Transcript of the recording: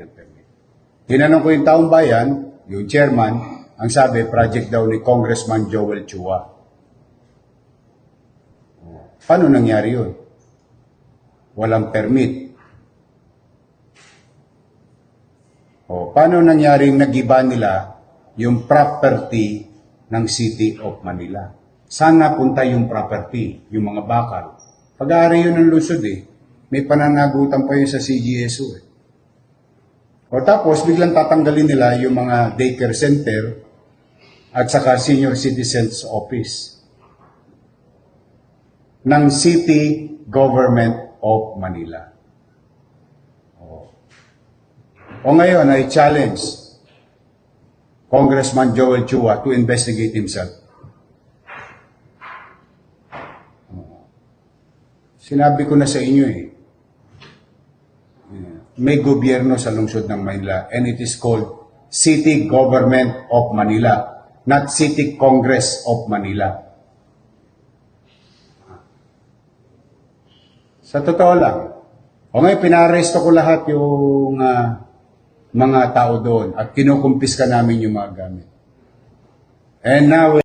ng permit. Tinanong ko yung taong bayan, yung chairman, ang sabi, project daw ni Congressman Joel Chua. Paano nangyari yun? Walang permit. Paano nangyaring nag-iba nila yung property ng City of Manila? Saan napunta yung property, yung mga bakal? Pag-aari yun ng Luzon may pananagutan pa yun sa CGSO tapos biglang tatanggalin nila yung mga daycare center at saka senior citizens office ng City Government of Manila. Ngayon ay challenge Congressman Joel Chua to investigate himself. Sinabi ko na sa inyo may gobyerno sa lungsod ng Manila and it is called City Government of Manila, not City Congress of Manila. Sa totoo lang, ngayon pinaresto ko lahat yung mga tao doon at kinukumpiska namin yung mga gamit. And now,